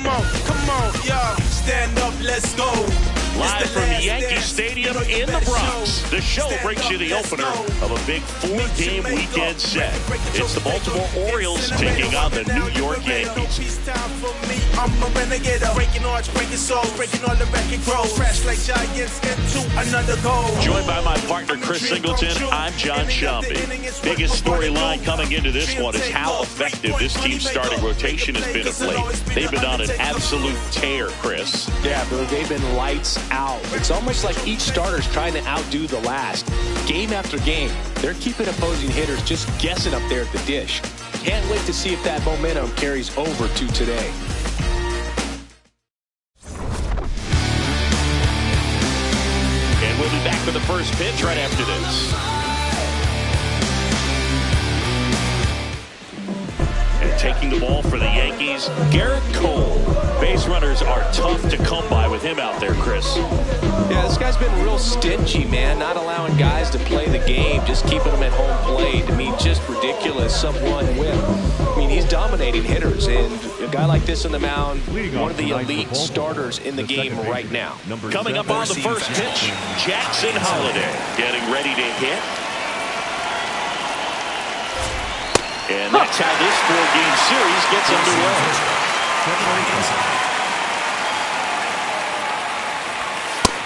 Come on, y'all. Stand up, let's go. Live from Yankee Stadium in the Bronx, the show brings you the opener of a big 4-game weekend set. It's the Baltimore Orioles taking on the New York Yankees. I'm a renegade, breaking arts, breaking souls, breaking all the record grows. Crash like giants into another goal. Joined by my partner Chris Singleton, I'm John Shambi. Biggest storyline coming into this one is how effective this team's starting rotation has been of late. They've been on an absolute tear, Chris. Yeah, but they've been lights out. It's almost like each starter's trying to outdo the last. Game after game, they're keeping opposing hitters just guessing up there at the dish. Can't wait to see if that momentum carries over to today. And we'll be back for the first pitch right after this. And taking the ball for the Yankees, Garrett Cole. Base runners are tough to come by with him out there, Chris. Yeah, this guy's been real stingy, man. Not allowing guys to play the game, just keeping them at home plate. I mean, just ridiculous. Sub-1 whip. I mean, he's dominating hitters, and a guy like this on the mound, one of the elite starters in the game right now. Coming up on the first pitch, Jackson Holliday getting ready to hit. And that's how this 4-game series gets underway.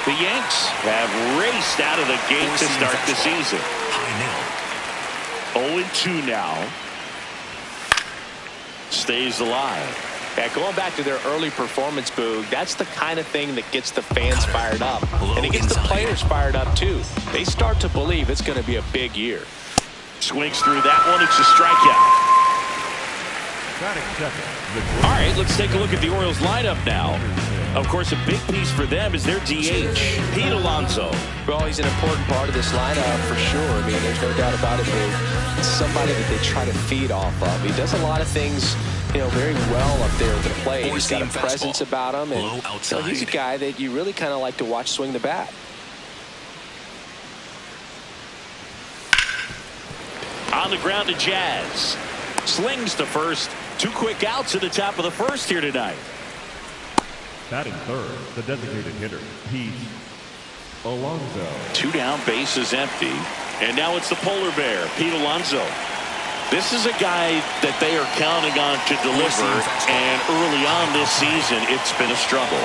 The Yanks have raced out of the gate to start the season. 0-2 now. Stays alive. Yeah, going back to their early performance, Boog, that's the kind of thing that gets the fans fired up. And it gets the players fired up, too. They start to believe it's going to be a big year. Swings through that one. It's a strikeout. All right, let's take a look at the Orioles lineup now. Of course, a big piece for them is their DH, Pete Alonso. Well, he's an important part of this lineup for sure. I mean, there's no doubt about it, but it's somebody that they try to feed off of. He does a lot of things, you know, very well up there at the plate. He's got a presence about him, and you know, he's a guy that you really kind of like to watch swing the bat. On the ground to Jazz. Slings to first. 2 quick outs at the top of the first here tonight. Batting third, the designated hitter, Pete Alonso. 2 down, bases empty. And now it's the polar bear, Pete Alonso. This is a guy that they are counting on to deliver. And early on this season, it's been a struggle.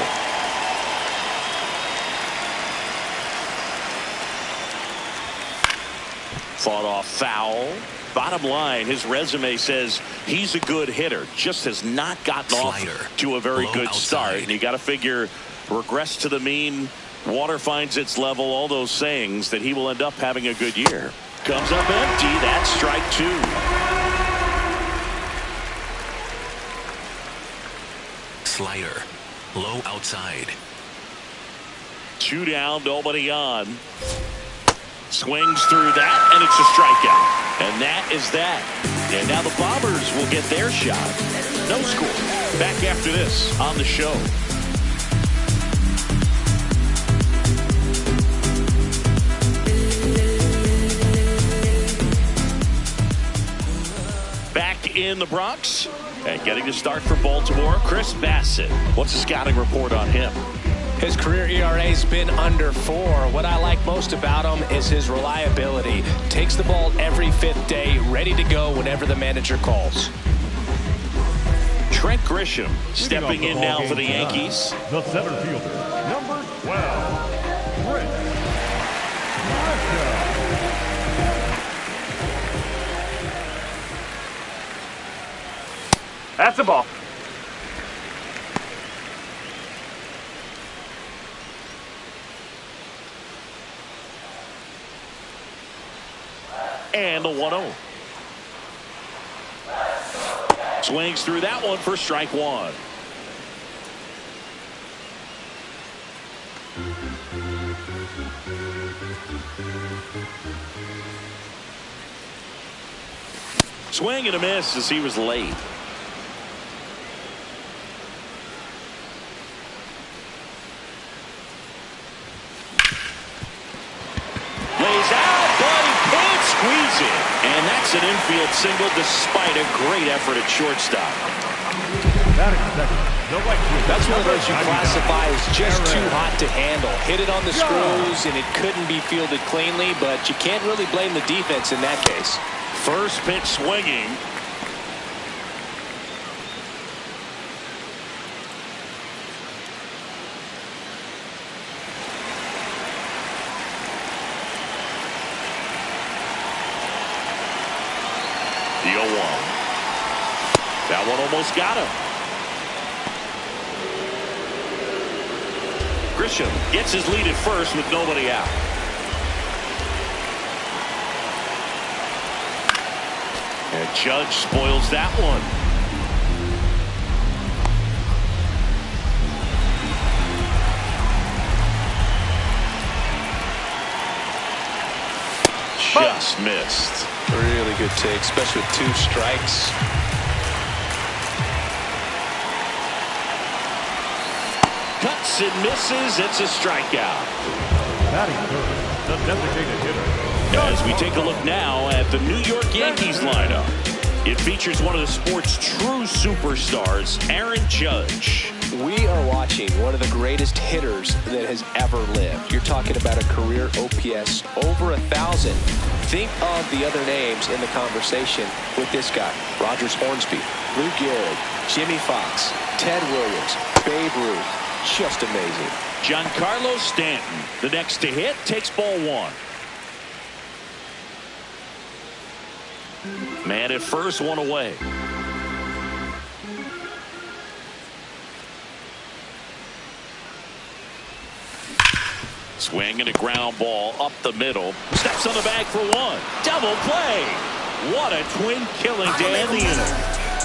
Fought off foul. Bottom line, his resume says he's a good hitter, just has not gotten off to a very good start. And you got to figure, regress to the mean, water finds its level, all those sayings, that he will end up having a good year. Comes up empty. That's strike 2. Slider, low outside. 2 down, nobody on. Swings through that, and it's a strikeout. And that is that. And now the Bombers will get their shot. No score. Back after this on the show. Back in the Bronx and getting to start for Baltimore, Chris Bassitt. What's the scouting report on him? His career ERA's been under 4. What I like most about him is his reliability. Takes the ball every 5th day, ready to go whenever the manager calls. Trent Grisham stepping in now for the Yankees. The center fielder, number 12, Trent Grisham. That's the ball. And the 1-0. Swings through that one for strike 1. Swing and a miss as he was late. Lays out, but he can't squeeze it. And that's an infield single despite a great effort at shortstop. That's one of those you classify as just too hot to handle. Hit it on the screws, and it couldn't be fielded cleanly, but you can't really blame the defense in that case. First pitch swinging. The 0-1. That one almost got him. Grisham gets his lead at first with nobody out. And Judge spoils that one. Just missed. Really good take, especially with 2 strikes. Cuts and misses. It's a strikeout. Batting third, the designated hitter. As we take a look now at the New York Yankees lineup, it features one of the sport's true superstars, Aaron Judge. We are watching one of the greatest hitters that has ever lived. You're talking about a career OPS over 1,000. Think of the other names in the conversation with this guy. Rogers Hornsby, Lou Gehrig, Jimmy Fox, Ted Williams, Babe Ruth. Just amazing. Giancarlo Stanton, the next to hit, takes ball 1. Man at first, 1 away. Swing and a ground ball up the middle. Steps on the bag for 1. Double play. What a twin killing to end the inning.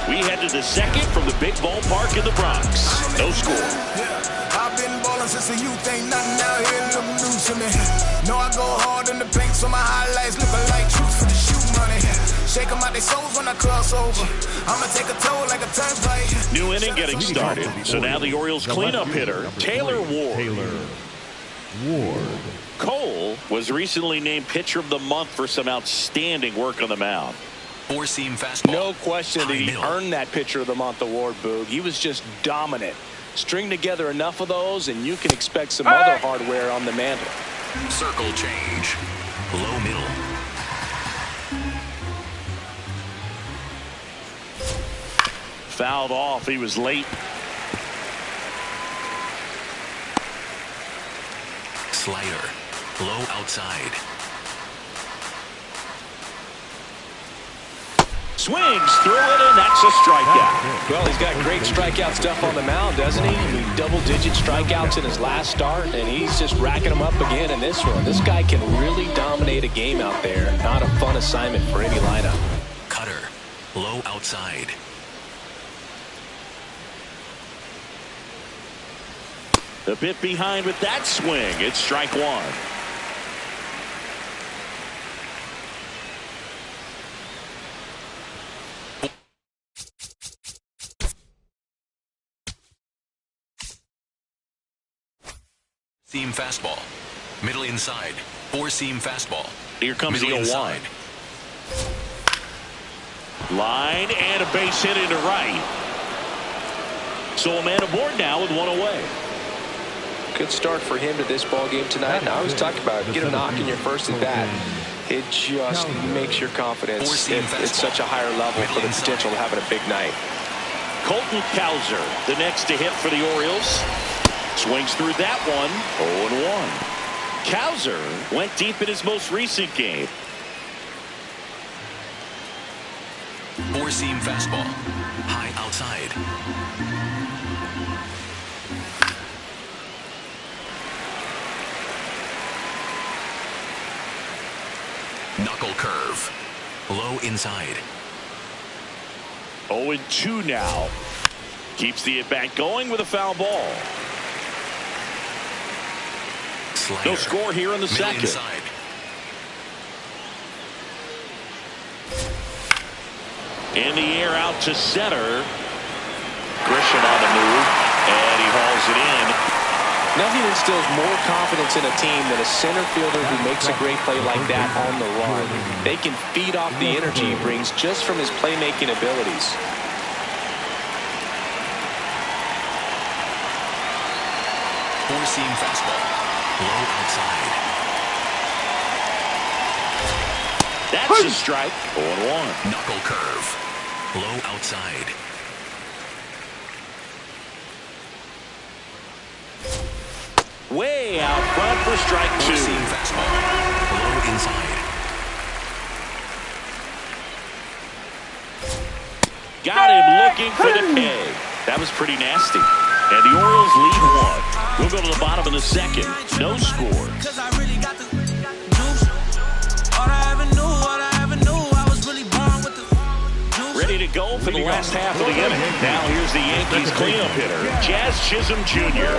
We head to the second from the big ballpark in the Bronx. No score. I've been balling since a youth, ain't nothing out here look new to me. No, I go hard in the paint, so my highlights looking like truth for the shoe money. Shake them out their souls when I cross over. I'ma take a toll like a turnpike. New inning getting started. So now the Orioles cleanup hitter, Taylor Ward. Cole was recently named Pitcher of the Month for some outstanding work on the mound. 4-seam fastball. No question that he earned that Pitcher of the Month award, Boog. He was just dominant. String together enough of those, and you can expect some other hardware on the mantle. Circle change. Low middle. Fouled off. He was late. Slider. Low outside. Swings through it, and that's a strikeout. Well, he's got great strikeout stuff on the mound, doesn't he? I mean, double-digit strikeouts in his last start, and he's just racking them up again in this one. This guy can really dominate a game out there. Not a fun assignment for any lineup. Cutter. Low outside. A bit behind with that swing. It's strike 1. Seam fastball. Middle inside. 4-seam fastball. Here comes Middle the 0-1. Line and a base hit into right. So a man aboard now with 1 away. Good start for him to this ball game tonight. And I always talk about get a knock in your first at bat. It just makes your confidence at such a higher level for the potential of having a big night. Colton Cowser, the next to hit for the Orioles. Swings through that one. 0-1. Cowser went deep in his most recent game. 4-seam fastball. High outside. Knuckle curve. Low inside. 0-2 now. Keeps the at-bat going with a foul ball. Slider. No score here in the Middle second. inside. In the air out to center. Grisham on the move, and he hauls it in. Nothing instills more confidence in a team than a center fielder who makes a great play like that on the run. They can feed off the energy he brings just from his playmaking abilities. Four-seam fastball. Low outside. That's a strike. 0-1. Knuckle curve. Low outside. Way out front for strike 2. Four-seam fastball. Low inside. Got him looking for the peg. That was pretty nasty. And the Orioles lead 1. We'll go to the bottom of the second. No score. Ready to go for the last half of the inning. Now here's the Yankees cleanup hitter, Jazz Chisholm Jr.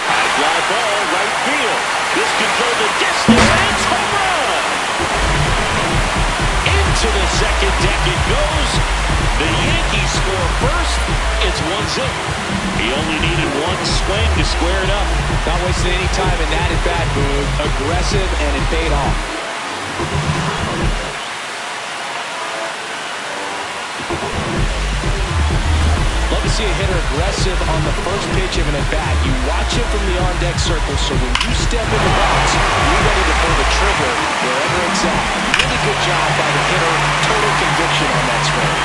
High fly ball, right field. This can go the distance, and it's home run! Into the second deck it goes. The Yankees score first. It's 1-0. He only needed one swing to square it up. Not wasting any time in that at-bat, Boog. Aggressive, and it paid off. Love to see a hitter aggressive on the first pitch of an at-bat. You watch him from the on-deck circle, so when you step in the box, you're ready to pull the trigger wherever it's at. Really good job by the hitter. Total conviction on that swing.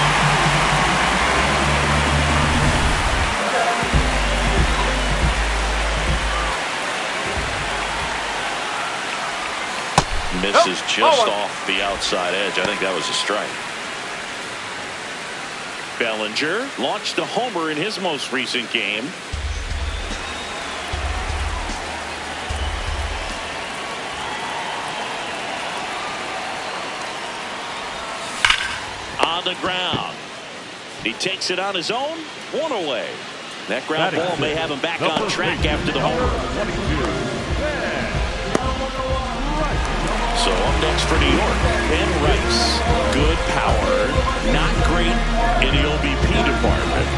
Misses just off the outside edge. I think that was a strike. Bellinger launched a homer in his most recent game. On the ground. He takes it on his own. 1 away. That ground ball may have him back on track after the homer. So up next for New York, Ben Rice. Good power, not great in the OBP department.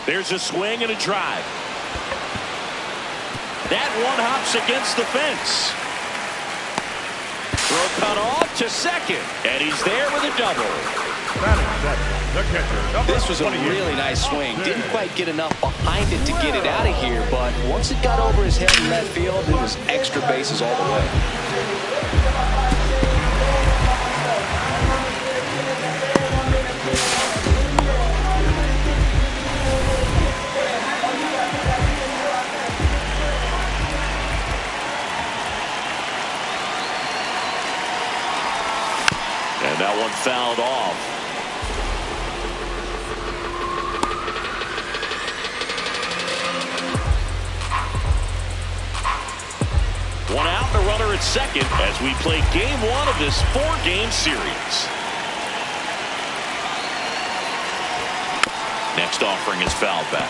There's a swing and a drive. That one hops against the fence. Throw cut off to second, and he's there with a double. This was a really nice swing. Didn't quite get enough behind it to get it out of here, but once it got over his head in left field, it was extra bases all the way. And that one fouled off. One out, and a runner at second as we play game 1 of this 4-game series. Next offering is fouled back.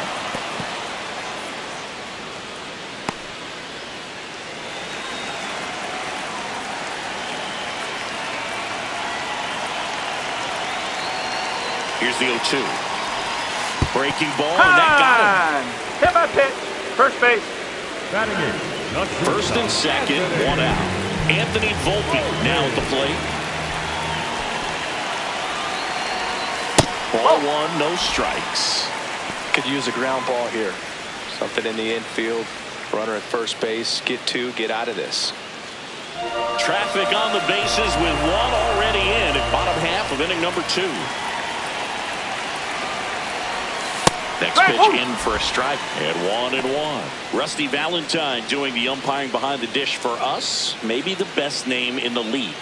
Here's the 0-2. Breaking ball, and that got him. Hit my pitch. First base. Batting it. First and second, 1 out. Anthony Volpe now at the plate. Ball 1, no strikes. Could use a ground ball here. Something in the infield. Runner at first base. Get 2, get out of this. Traffic on the bases with 1 already in at bottom half of inning number 2. Next pitch in for a strike at 1-1. Rusty Valentine doing the umpiring behind the dish for us. Maybe the best name in the league.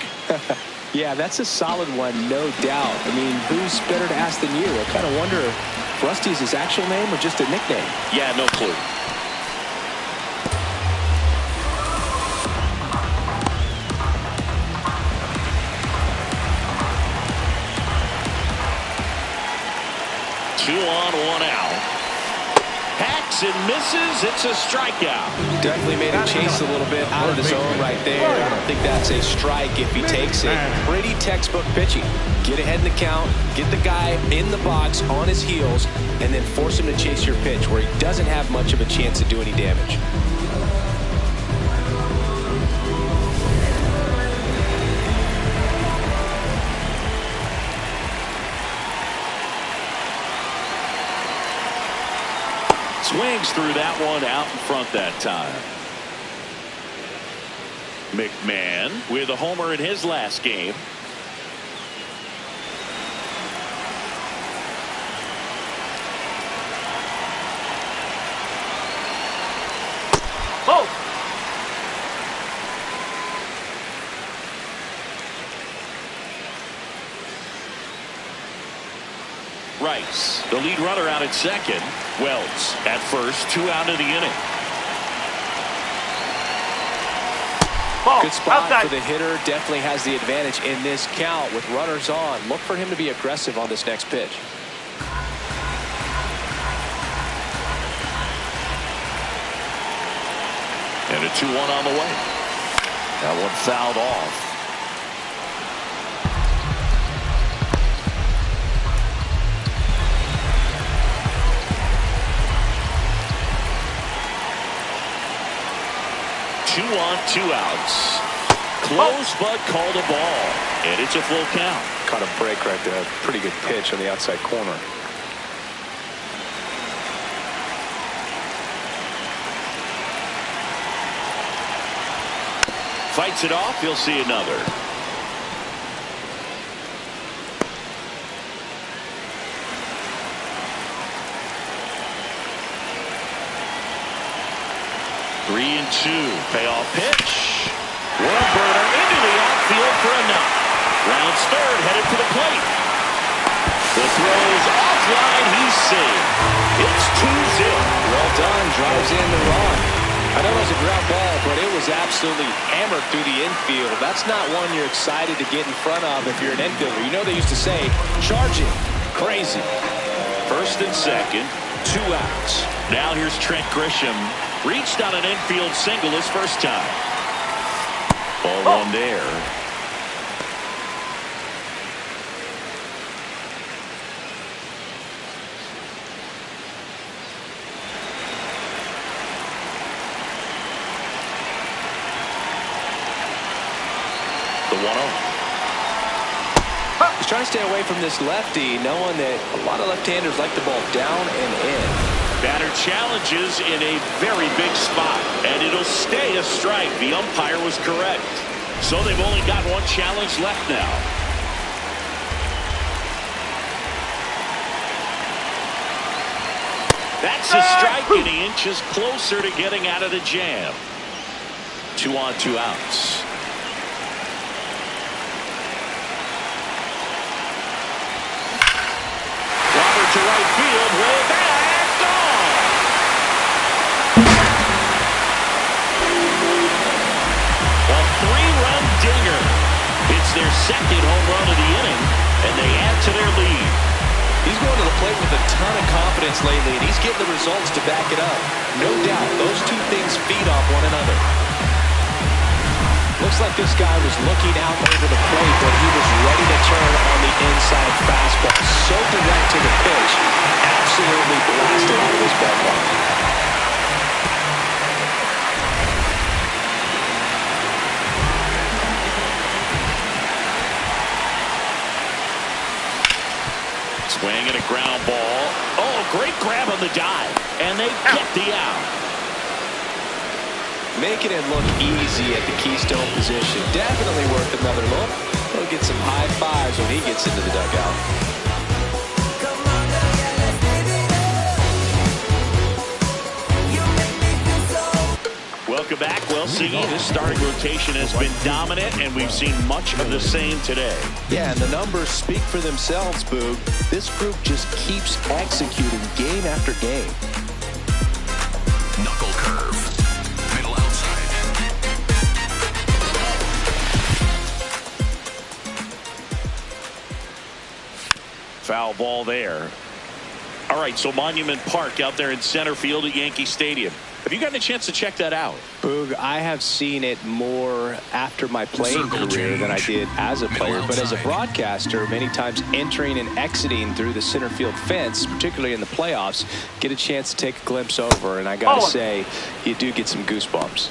Yeah, that's a solid one, no doubt. I mean, who's better to ask than you? I kind of wonder if Rusty is his actual name or just a nickname. Yeah, no clue. Two on, 1 out. Hacks and misses. It's a strikeout. Definitely made him chase a little bit out of the zone right there. I don't think that's a strike if he takes it. Pretty textbook pitching. Get ahead in the count, get the guy in the box on his heels, and then force him to chase your pitch where he doesn't have much of a chance to do any damage. Swings through that one out in front that time. McMahon with a homer in his last game. Oh! Rice, the lead runner, out at second. Wells at first, 2 out of the inning. Ball. Good spot Outside. for the hitter. Definitely has the advantage in this count with runners on. Look for him to be aggressive on this next pitch. And a 2-1 on the way. That one fouled off. Two on, 2 outs. Close, but called a ball. And it's a full count. Caught a break right there. Pretty good pitch on the outside corner. Fights it off. He'll see another. Three and 2. Payoff pitch. World burner into the outfield for a knock. Rounds third, headed to the plate. The throw is offline. He's safe. It's 2-0. Well done. Drives in the run. I know it was a ground ball, but it was absolutely hammered through the infield. That's not one you're excited to get in front of if you're an infielder. You know they used to say, charging. Crazy. First and second, 2 outs. Now here's Trent Grisham. Reached on an infield single his first time. Ball one there. The 1-0. He's trying to stay away from this lefty, knowing that a lot of left-handers like the ball down and in. Batter challenges in a very big spot, and it'll stay a strike. The umpire was correct. So they've only got one challenge left now. That's a strike, and he inches closer to getting out of the jam. 2 on, 2 outs. Robert to right field, way back, gone. A 3-run dinger. It's their second home run of the inning, and they add to their lead. He's going to the plate with a ton of confidence lately, and he's getting the results to back it up. No doubt, those two things feed off one another. Looks like this guy was looking out over the plate, but he was ready to turn on the inside fastball. So direct to the pitch, absolutely blasted out of his ballpark. Swing and a ground ball. Oh, great grab on the dive. And they get the out. Making it look easy at the Keystone position. Definitely worth another look. He'll get some high fives when he gets into the dugout. Welcome back. Well, Siggy, this starting rotation has been dominant, and we've seen much of the same today. Yeah, and the numbers speak for themselves, Boog. This group just keeps executing game after game. Knuckle curve. Middle outside. Foul ball there. All right, so Monument Park out there in center field at Yankee Stadium. Have you gotten a chance to check that out? Boog, I have seen it more after my playing career than I did as a player. But as a broadcaster, many times entering and exiting through the center field fence, particularly in the playoffs, get a chance to take a glimpse over. And I got to say, you do get some goosebumps.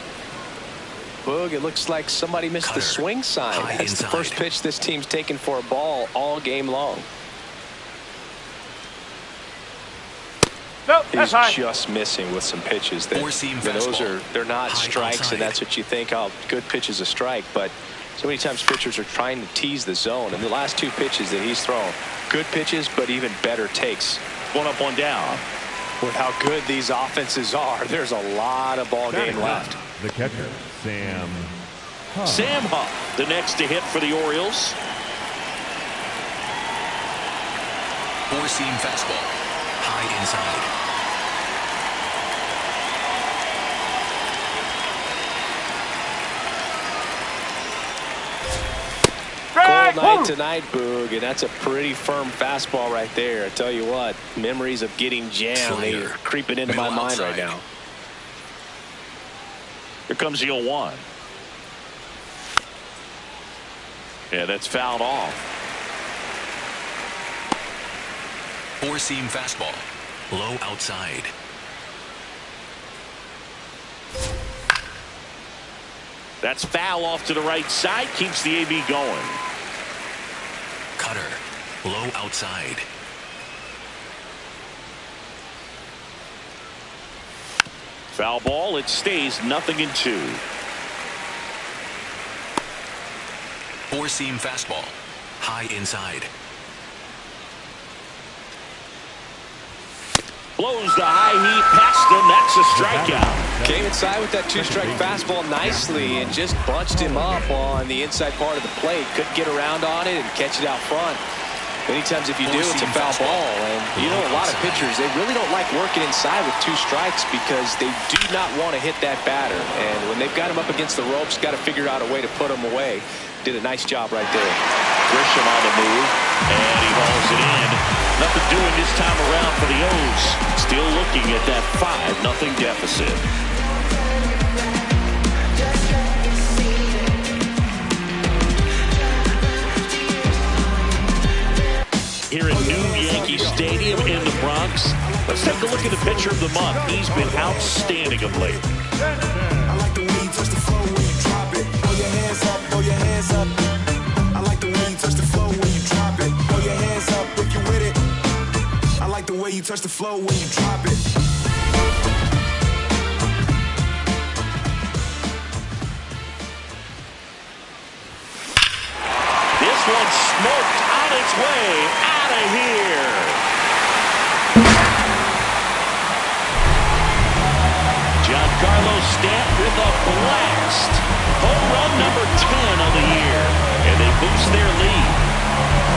Boog, it looks like somebody missed the swing sign. That's the first pitch this team's taken for a ball all game long. Nope, He's that's high. just missing with some pitches. That, Four-seam those fastball. they're not High strikes, outside. and that's what you think. Oh, good pitch is a strike, but so many times pitchers are trying to tease the zone. And the last two pitches that he's thrown, good pitches, but even better takes. One up, one down. With how good these offenses are, there's a lot of ball game left. The catcher, Sam Huff. Sam Huff, the next to hit for the Orioles. Four-seam fastball. High inside. Cold night tonight, Boog, and that's a pretty firm fastball right there. I tell you what, memories of getting jammed, they're creeping into my mind right now. Here comes the 0-1. Yeah, that's fouled off. Four-seam fastball. Low outside. That's foul off to the right side. Keeps the AB going. Cutter. Low outside. Foul ball. It stays 0-2. Four-seam fastball. High inside. Blows the high heat past him. That's a strikeout. Came inside with that two-strike fastball nicely and just bunched him up on the inside part of the plate. Couldn't get around on it and catch it out front. Many times if you do, it's a foul ball. And you know, a lot of pitchers, they really don't like working inside with two strikes because they do not want to hit that batter. And when they've got him up against the ropes, got to figure out a way to put him away. Did a nice job right there. Grisham on the move, and he hauls it in. Nothing doing this time around for the O's. Still looking at that 5-0 deficit. Here in New Yankee Stadium in the Bronx, let's take a look at the pitcher of the month. He's been outstanding of late. I like the way you touch the floor when you drop it. Throw your hands up, throw your hands up. I like the way you touch the floor when you drop it. Throw your hands up if you with it. I like the way you touch the floor when you drop it. This one smoked on its way out of here. Giancarlo Stanton with a blast. Home run number 10 of the year. And they boost their lead.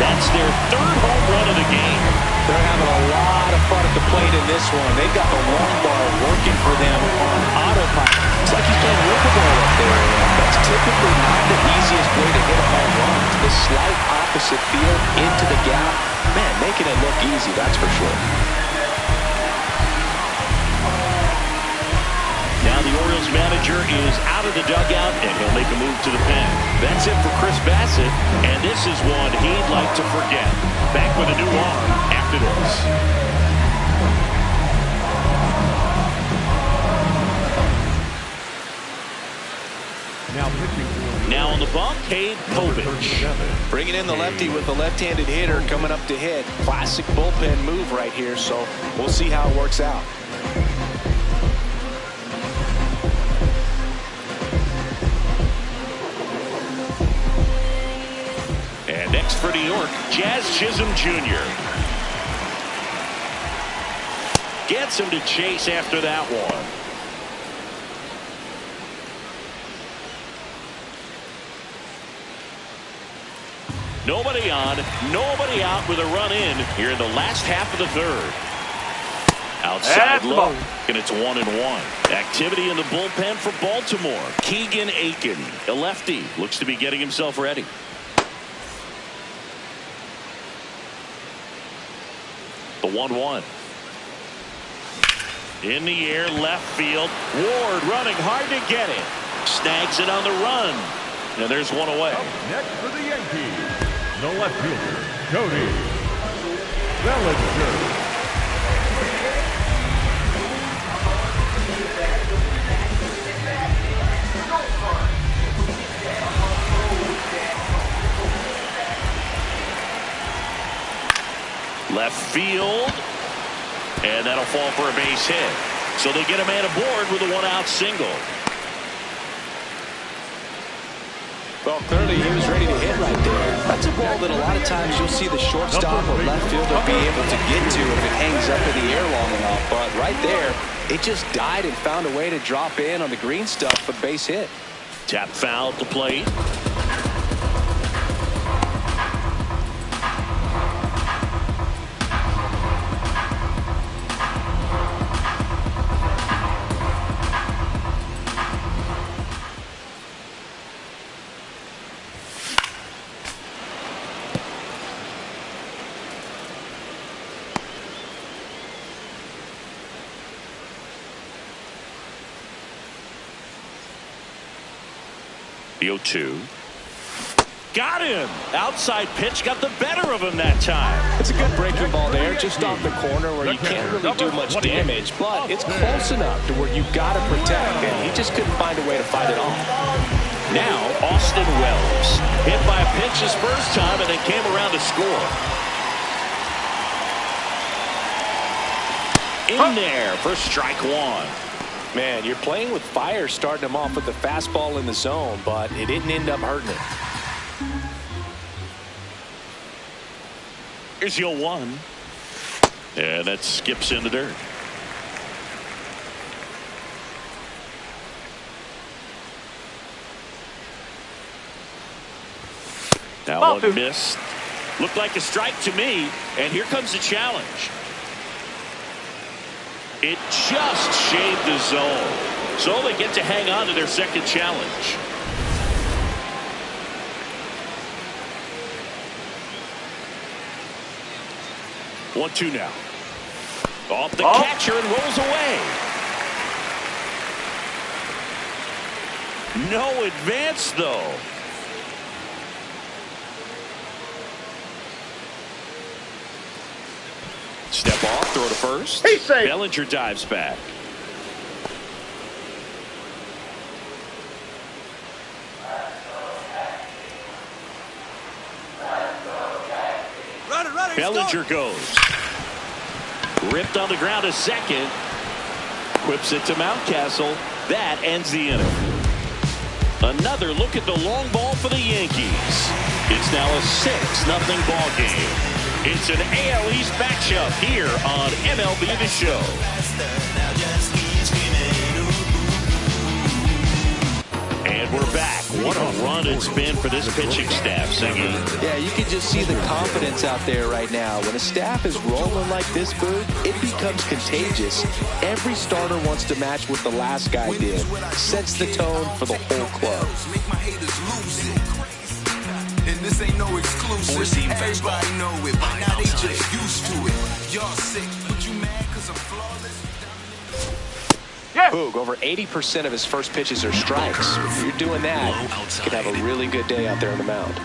That's their third home run of the game. They're having a lot of fun at the plate in this one. They've got the long ball working for them on autopilot. It's like he's playing wiffle-ball up there. That's typically not the easiest way to hit a home run. The slight opposite field into the gap. Man, making it look easy, that's for sure. Now the Orioles manager is out of the dugout, and he'll make a move to the pen. That's it for Chris Bassitt, and this is one he'd like to forget. Back with a new arm after this. Now on the bump, Cade Povich. Bringing in the lefty with the left-handed hitter coming up to hit. Classic bullpen move right here, so we'll see how it works out. And next for New York, Jazz Chisholm Jr. Gets him to chase after that one. Nobody on, nobody out with a run in here in the last half of the third. Outside low, and it's 1-1. Activity in the bullpen for Baltimore. Keegan Aiken, a lefty, looks to be getting himself ready. The 1-1. In the air, left field. Ward running hard to get it. Snags it on the run. And there's one away. Next for the Yankees, the left fielder, Cody Bellinger. Left field. And that'll fall for a base hit. So they get a man aboard with a one-out single. Well, clearly he was ready to hit right there. That's a ball that a lot of times you'll see the shortstop or left fielder be able to get to if it hangs up in the air long enough. But right there, it just died and found a way to drop in on the green stuff for the base hit. Tap foul to plate. The 0-2. Got him. Outside pitch got the better of him that time. It's a good breaking ball there, just off the corner where you can't really do much damage, but it's close enough to where you've got to protect, and he just couldn't find a way to fight it off. Now, Austin Wells hit by a pitch his first time and then came around to score. In there for strike one. Man, you're playing with fire starting him off with the fastball in the zone, but it didn't end up hurting him. Here's the 0-1. And that skips in the dirt. That one missed. Looked like a strike to me. And here comes the challenge. It just shaved the zone. So they get to hang on to their second challenge. One-two now. Off the catcher and rolls away. No advance, though. Step off, throw to first. He's safe. Bellinger dives back. Bellinger goes. Ripped on the ground to second. Whips it to Mountcastle. That ends the inning. Another look at the long ball for the Yankees. It's now a 6-0 ball game. It's an AL East matchup here on MLB The Show. And we're back. What a run it's been for this pitching staff, Siggy. Yeah, you can just see the confidence out there right now. When a staff is rolling like this, Boog, it becomes contagious. Every starter wants to match what the last guy did. Sets the tone for the whole club. And this ain't no exclusive. Four-seam fastball. Everybody know it. By now they just used to it. Y'all sick, but you mad cause I'm flawless. Boog, over 80% of his first pitches are strikes. If you're doing that, you can have a really good day out there on the mound.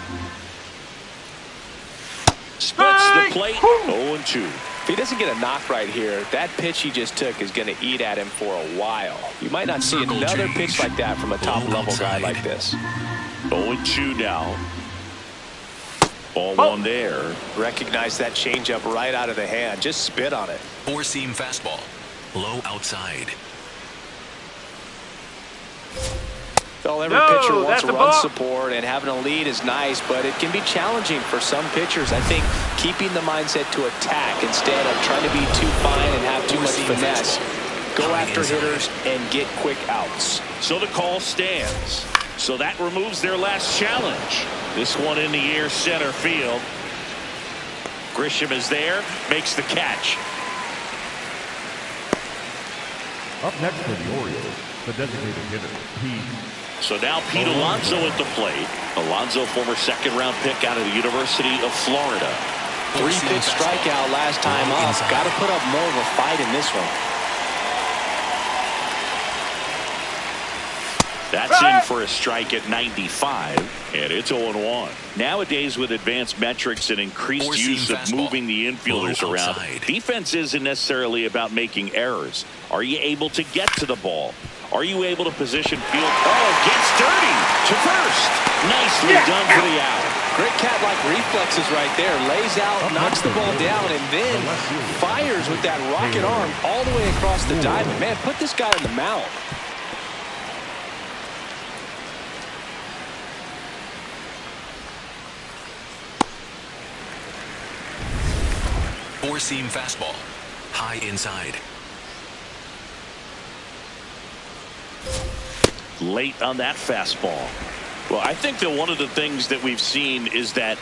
Splits the plate. 0-2. If he doesn't get a knock right here, that pitch he just took is going to eat at him for a while. You might not see another pitch like that from a top-level guy like this. 0-2 now. Ball one there. Recognize that changeup right out of the hand. Just spit on it. Four-seam fastball. Low outside. Well, every pitcher wants run support, and having a lead is nice, but it can be challenging for some pitchers. I think keeping the mindset to attack instead of trying to be too fine and have too much finesse. Go after hitters and get quick outs. So the call stands. So that removes their last challenge. This one in the air center field. Grisham is there, makes the catch. Up next for the Orioles, the designated hitter, Pete. So now Pete Alonso at the plate. Alonso, former second-round pick out of the University of Florida. 3-pitch strikeout last time up. Got to put up more of a fight in this one. That's in for a strike at 95, and it's 0-1. Nowadays, with advanced metrics and increased use of moving the infielders around, defense isn't necessarily about making errors. Are you able to get to the ball? Are you able to position field? Oh, gets dirty to first. Nicely done for the out. Great cat-like reflexes right there. Lays out, knocks the ball down, and then fires with that rocket arm all the way across the diamond. Man, put this guy on the mound. Four-seam fastball. High inside. Late on that fastball. Well, I think that one of the things that we've seen is that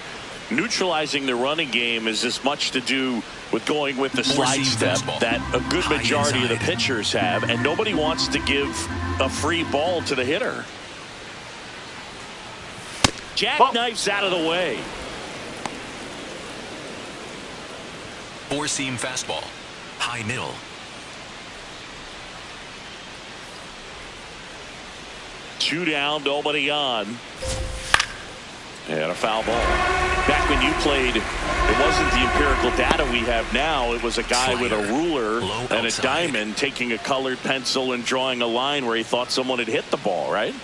neutralizing the running game is as much to do with going with the slide step that a good majority of the pitchers have, and nobody wants to give a free ball to the hitter. Jackknifes out of the way. Four-seam fastball. High middle. Two down, nobody on. And a foul ball. Back when you played, it wasn't the empirical data we have now. It was a guy with a ruler and a diamond taking a colored pencil and drawing a line where he thought someone had hit the ball, right?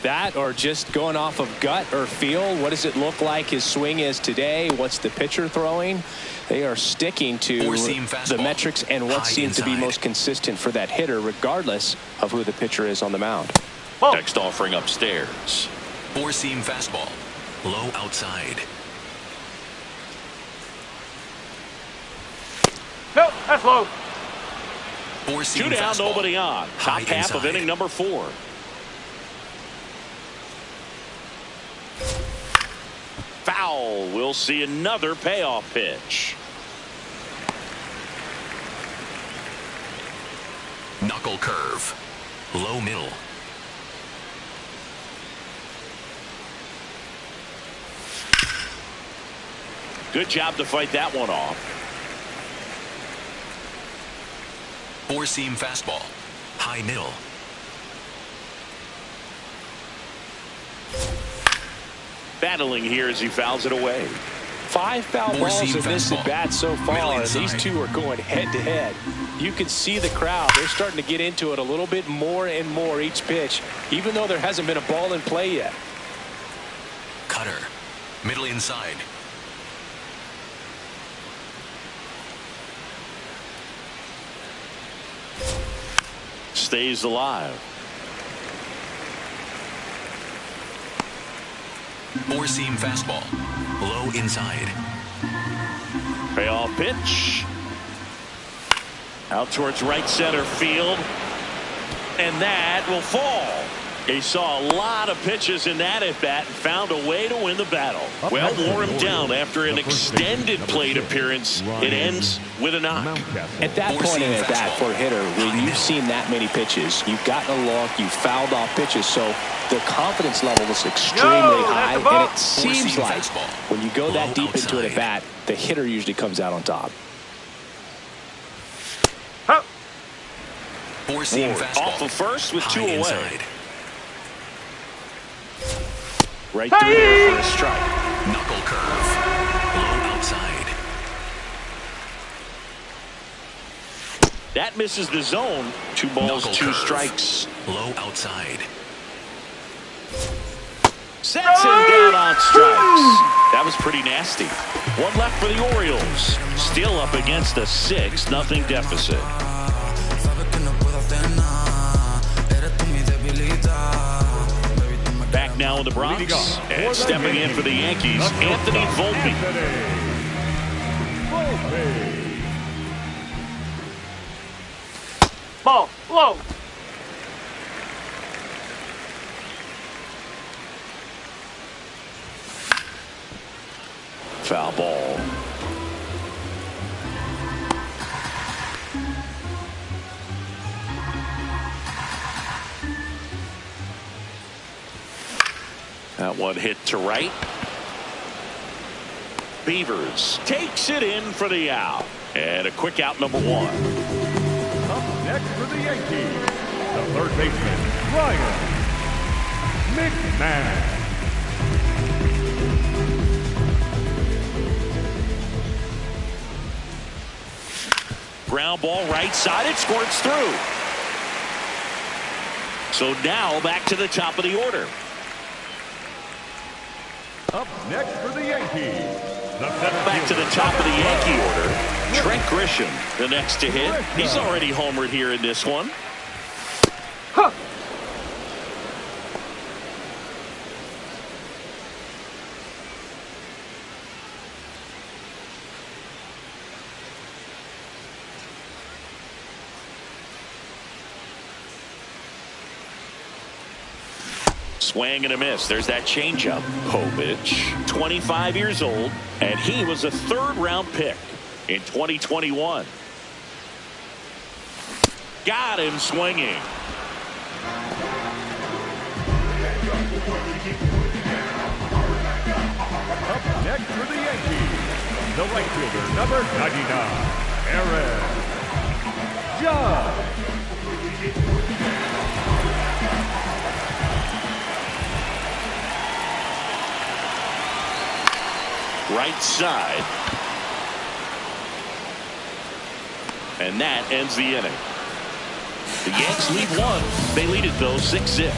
That, or just going off of gut or feel. What does it look like his swing is today? What's the pitcher throwing? They are sticking to the metrics and what seems to be most consistent for that hitter, regardless of who the pitcher is on the mound. Next offering upstairs. Four-seam fastball. Low outside. No, that's low. Four-seam Two down, fastball. nobody on. Top High half of inside. inning number 4. Foul. We'll see another payoff pitch. Knuckle curve. Low middle. Good job to fight that one off. Four-seam fastball. High middle. Battling here as he fouls it away. 5 foul balls in this fastball. at bat so far, Middle and inside. these two are going head to head. You can see the crowd. They're starting to get into it a little bit more and more each pitch, even though there hasn't been a ball in play yet. Cutter. Middle inside. Stays alive. Four-seam fastball. Low inside. Payoff pitch. Out towards right center field. And that will fall. He saw a lot of pitches in that at bat and found a way to win the battle. Well, wore him down after an extended plate appearance. It ends with a knock. At that point in at bat for a hitter, when you've seen that many pitches, you've gotten a look, you've fouled off pitches, so the confidence level is extremely high, and it seems like when you go that deep into an at bat, the hitter usually comes out on top. Four-seam fastball. Off of first with 2 High away. inside. Right through there for a strike. Knuckle curve. Low outside. That misses the zone. 2 balls, Knuckle 2 curve. strikes. Low outside. Sets him down on strikes. That was pretty nasty. 1 left for the Orioles. Still up against a 6-0 deficit. Back now in the Bronx. And stepping in for the Yankees, Anthony Volpe. Ball, low. Foul ball. That one hit to right. Beavers takes it in for the out. And a quick out, number 1. Up next for the Yankees, the third baseman, Ryan McMahon. Ground ball right side. It squirts through. So now back to the top of the order. Up next for the Yankees, the center Back to the top of the Yankee order. Trent Grisham, the next to hit. He's already homered here in this one. Huh. Swing and a miss. There's that changeup. Povich, 25 years old, and he was a third-round pick in 2021. Got him swinging. Up next for the Yankees, the right fielder, number 99, Aaron Judge. Right side. And that ends the inning. The Yanks lead one. They lead it, though, 6-0.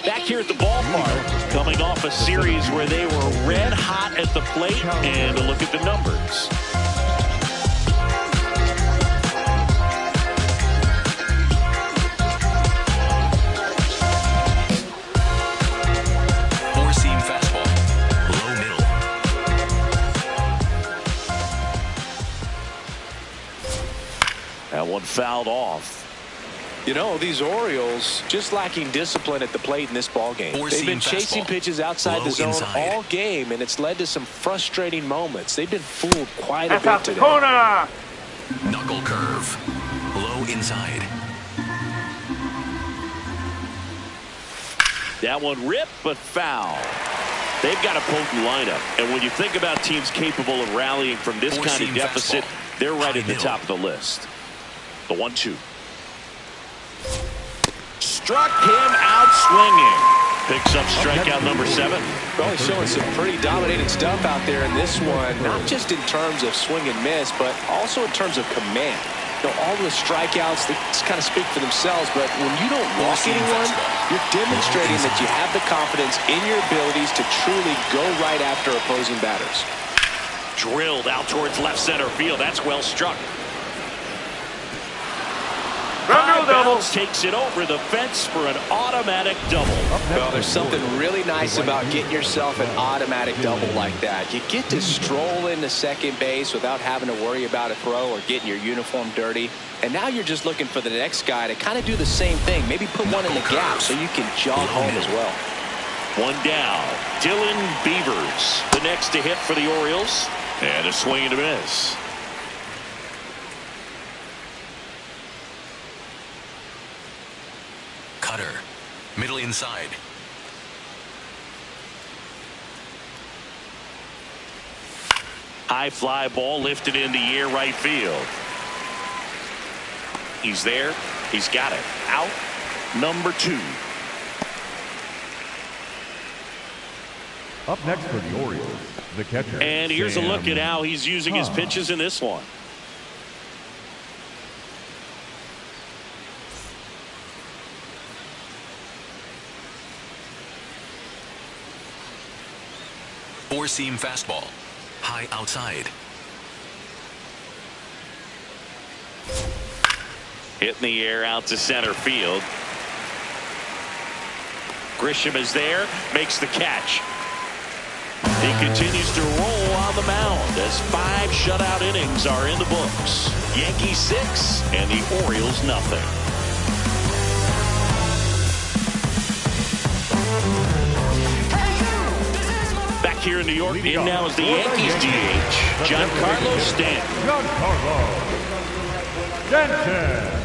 Back here at the ballpark, coming off a series where they were red hot at the plate, and a look at the numbers. Four-seam fastball. Low middle. That one fouled off. You know, these Orioles just lacking discipline at the plate in this ballgame. They've been chasing pitches outside the zone all game, and it's led to some frustrating moments. They've been fooled quite a bit today. Corner. Knuckle curve. Low inside. That one ripped, but foul. They've got a potent lineup, and when you think about teams capable of rallying from this kind of deficit, they're right at the top of the list. The 1-2. Struck him out swinging. Picks up strikeout number 7. Well, he's showing some pretty dominating stuff out there in this one, not just in terms of swing and miss, but also in terms of command. You know, all the strikeouts, they just kind of speak for themselves, but when you don't walk anyone, you're demonstrating that you have the confidence in your abilities to truly go right after opposing batters. Drilled out towards left center field. That's well struck. Ground rule double. Takes it over the fence for an automatic double. Well, there's something really nice about getting yourself an automatic double like that. You get to stroll into second base without having to worry about a throw or getting your uniform dirty. And now you're just looking for the next guy to kind of do the same thing. Maybe put one in the gap so you can jog home as well. One down. Dylan Beavers, the next to hit for the Orioles. And a swing and a miss. Cutter. Middle inside. High fly ball lifted in the air right field. He's there. He's got it. Out. Number 2. Up next for the Orioles, the catcher. And here's a look at how he's using his pitches in this one. Four-seam fastball. High outside. Hit in the air out to center field. Grisham is there, makes the catch. He continues to roll on the mound as 5 shutout innings are in the books. Yankees 6 and the Orioles nothing. Back here in New York, in now is the Yankees DH, Giancarlo Stanton. Giancarlo Stanton.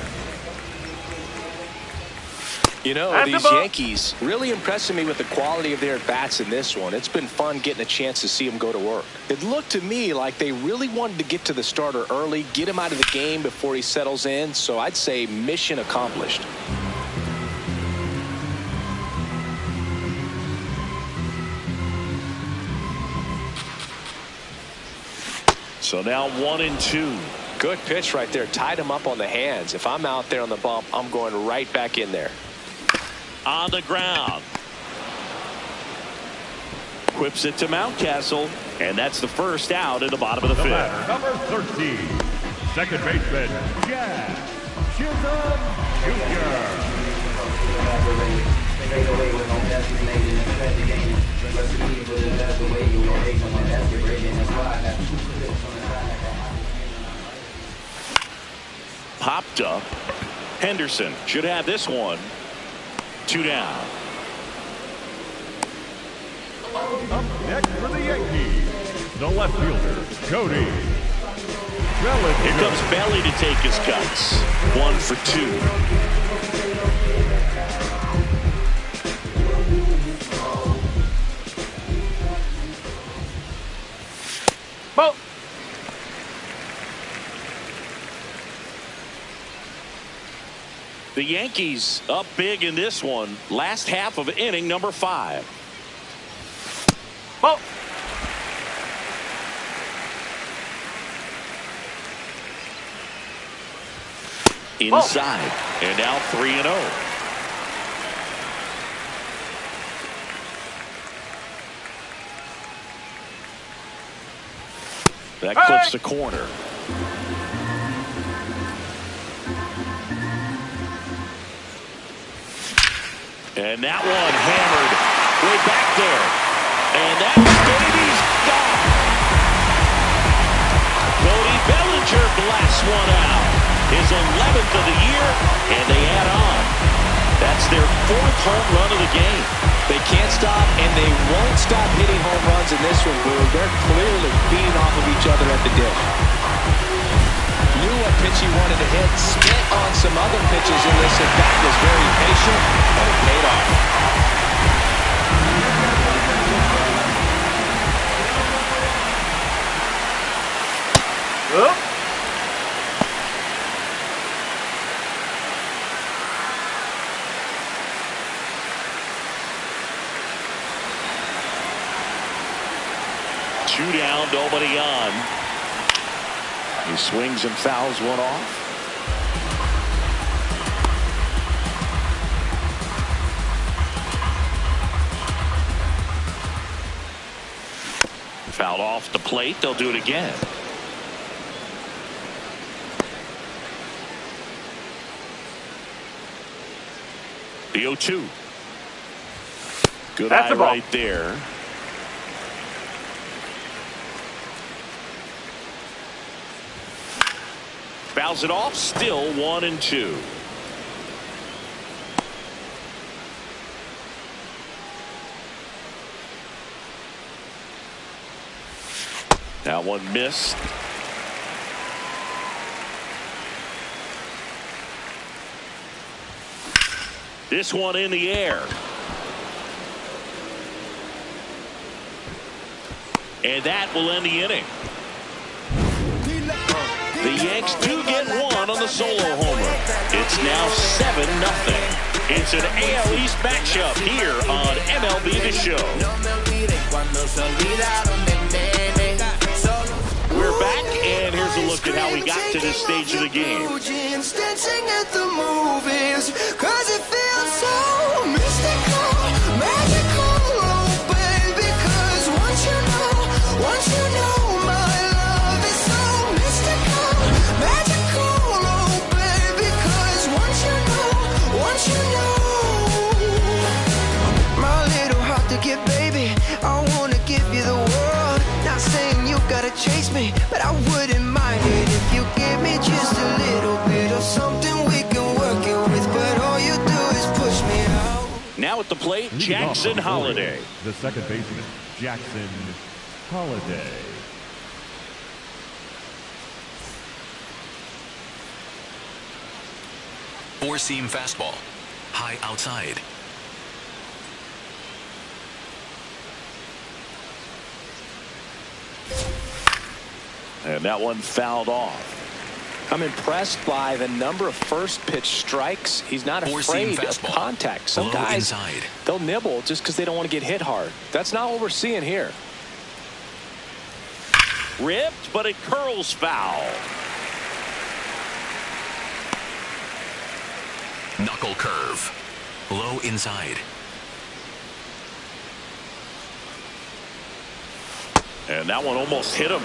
You know, At the these box. Yankees really impressing me with the quality of their at-bats in this one. It's been fun getting a chance to see them go to work. It looked to me like they really wanted to get to the starter early, get him out of the game before he settles in, so I'd say mission accomplished. So now 1-2. Good pitch right there. Tied him up on the hands. If I'm out there on the bump, I'm going right back in there. On the ground. Whips it to Mountcastle, and that's the first out in the bottom of the fifth. Number 13, second baseman, Jazz Chisholm Jr. Popped up. Henderson should have this one. 2 down. Up next for the Yankees, the left fielder, Cody Bellinger. Here comes Belly to take his cuts. 1 for 2. Ball. The Yankees up big in this one. Last half of inning number 5. Ball. Inside. And now 3-0. That clips the corner. And that one hammered way back there. And that baby's gone. Cody Bellinger blasts one out. His 11th of the year, and they add on. That's their 4th home run of the game. They can't stop, and they won't stop hitting home runs in this one, Boo. They're clearly feeding off of each other at the dish. Knew what pitch he wanted to hit, spit on some other pitches in this at bat, was very patient, and it paid off. Up. Two down, nobody on. He swings and fouls one off. Fouled off the plate. They'll do it again. The 0-2. Good That's eye a ball. right there. Fouls it off. Still 1-2. That one missed. This one in the air. And that will end the inning. The Yanks do get one on the solo homer. It's now 7-0. It's an AL East matchup here on MLB The Show. We're back, and here's a look at how we got to this stage of the game. Chase me, but I wouldn't mind it if you give me just a little bit of something we can work it with, but all you do is push me out. Now at the plate, Jackson Holliday. The second baseman, Jackson Holliday. Four-seam fastball. High outside. And that one fouled off. I'm impressed by the number of first pitch strikes. He's not afraid of contact. Some guys, they'll nibble just because they don't want to get hit hard. That's not what we're seeing here. Ripped, but it curls foul. Knuckle curve. Low inside. And that one almost hit him.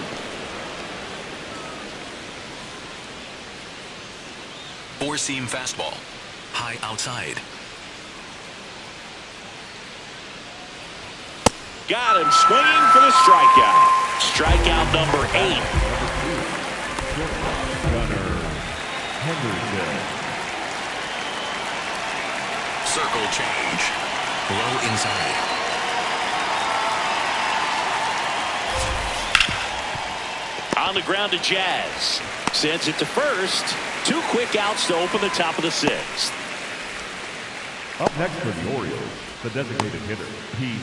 Four-seam fastball. High outside. Got him swinging for the strikeout. Strikeout number 8. Gunnar Henderson. Circle change. Low inside. On the ground to Jazz. Sends it to first. 2 quick outs to open the top of the 6th. Up next for the Orioles, the designated hitter, Pete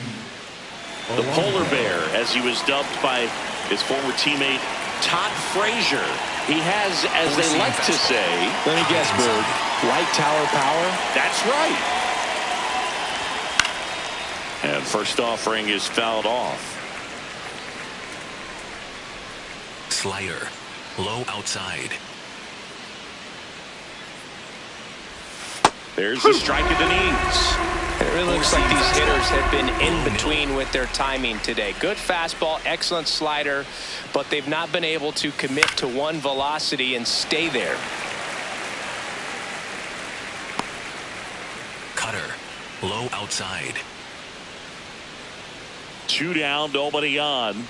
The polar bear, as he was dubbed by his former teammate Todd Frazier. He has, as they like to say, let me guess, Bird, light tower power? That's right. And first offering is fouled off. Slider. Low outside. There's the strike at the knees. It really looks like these hitters have been in between with their timing today. Good fastball, excellent slider, but they've not been able to commit to one velocity and stay there. Cutter. Low outside. 2 down, nobody on.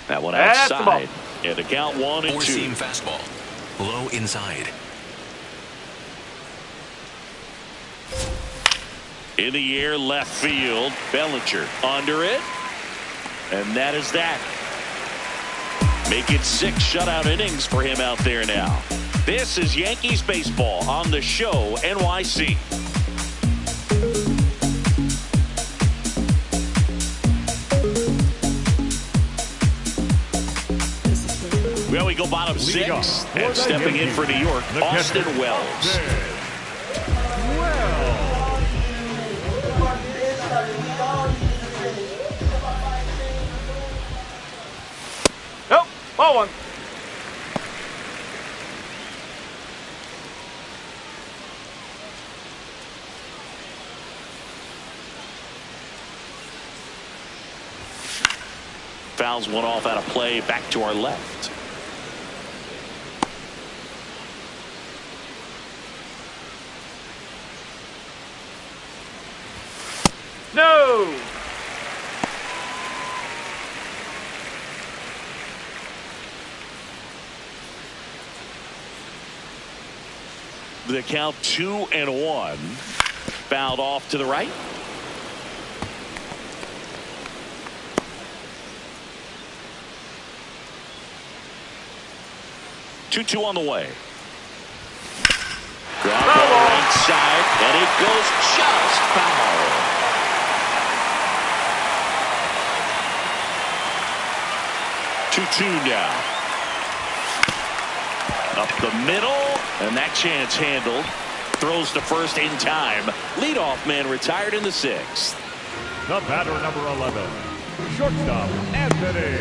That one That's the ball. outside. And the count 1-2. Four-seam fastball. Low inside. In the air, left field. Bellinger under it. And that is that. Make it 6 shutout innings for him out there now. This is Yankees baseball on the show NYC. Well, we go bottom 6, and stepping in for New York, Austin Wells. Nope. Ball one. Fouls one off out of play, back to our left. No. The count 2-1. Fouled off to the right. Two on the way. Ground ball right side, and it goes just foul. Two now. Up the middle, and that chance handled. Throws to first in time. Leadoff man retired in the 6th. The batter, number 11, shortstop, Anthony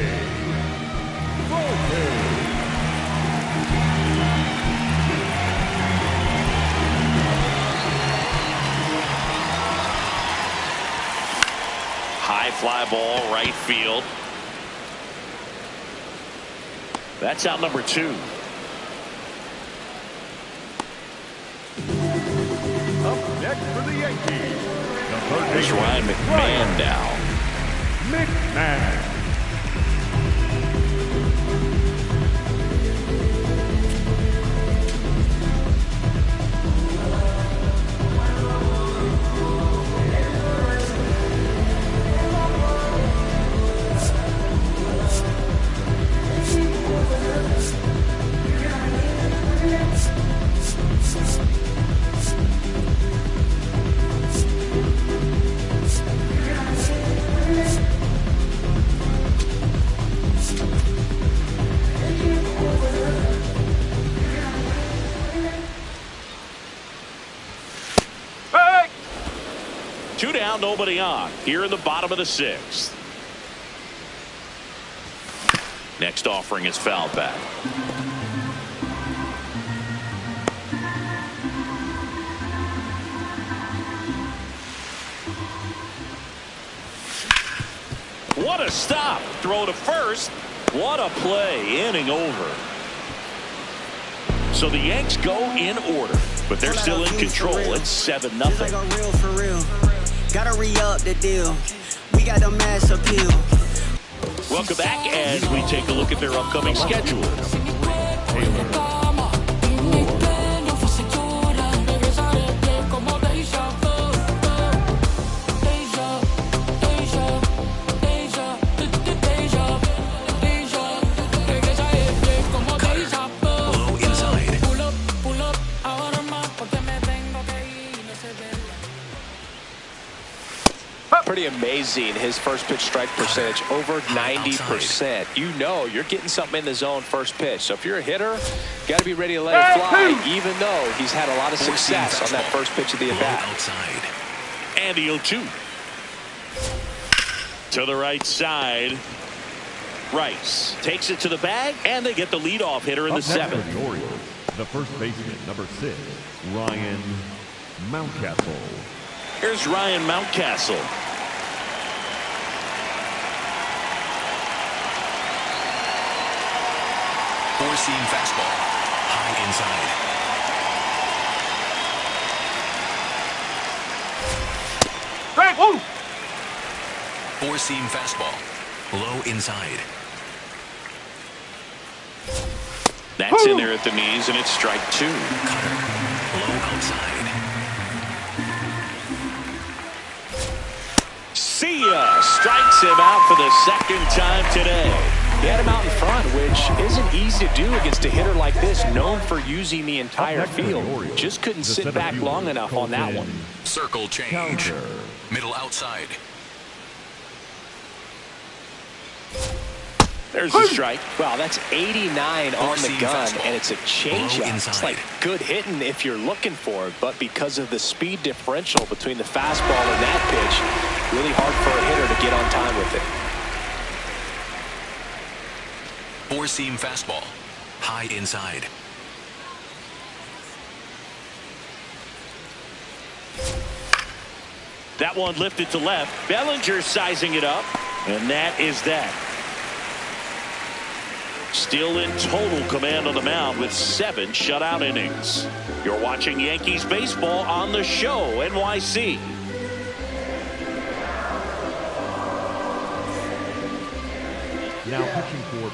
Volpe. High fly ball, right field. That's out number 2. Up next for the Yankees, the third There's baseman, Ryan McMahon now. McMahon. Hey. 2 down, nobody on. Here in the bottom of the 6th. Next offering is fouled back. 1-0 2 What a stop. Throw to first. What a play. Inning over. So the Yanks go in order, but they're still in control. It's 7-0. Like a real for real. Gotta re-up the deal. We got the mass appeal. Welcome back as we take a look at their upcoming schedule. Pretty amazing, his first pitch strike percentage, over 90%. You know you're getting something in the zone first pitch. So if you're a hitter, you got to be ready to let it fly, even though he's had a lot of success on that first pitch of the at-bat. And the 0-2. To the right side. Rice takes it to the bag, and they get the leadoff hitter in the 7th. The Orioles, the first baseman, number 6, Ryan Mountcastle. Here's Ryan Mountcastle. Four-seam fastball, high inside. Great, woo! Four-seam fastball, low inside. That's in there at the knees, and it's strike 2. Cutter, low outside. See ya! Strikes him out for the second time today. He had him out in front, which isn't easy to do against a hitter like this, known for using the entire field. Just couldn't sit back long enough on that one. Circle change. Middle outside. There's the strike. Wow, that's 89 on the gun, and it's a changeup. It's like good hitting if you're looking for it, but because of the speed differential between the fastball and that pitch, really hard for a hitter to get on time with it. Four-seam fastball, high inside. That one lifted to left. Bellinger sizing it up, and that is that. Still in total command on the mound with 7 shutout innings. You're watching Yankees baseball on the show, NYC.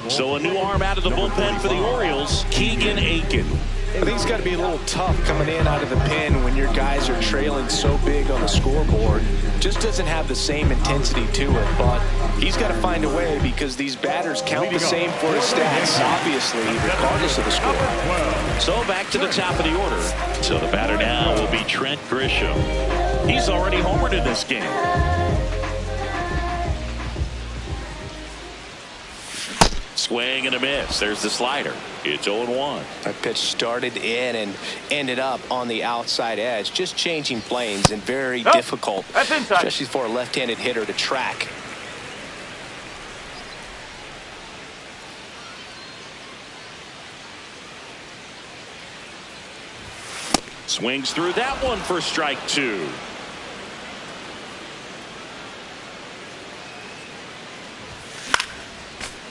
So a new arm out of the bullpen for the Orioles, Keegan Akin. I think it's got to be a little tough coming in out of the pen when your guys are trailing so big on the scoreboard. Just doesn't have the same intensity to it, but he's got to find a way because these batters count the same for his stats, obviously, regardless of the score. So back to the top of the order. So the batter now will be Trent Grisham. He's already homered in this game. Swing and a miss. There's the slider. It's 0-1. That pitch started in and ended up on the outside edge. Just changing planes and very difficult, especially for a left-handed hitter to track. Swings through that one for strike 2.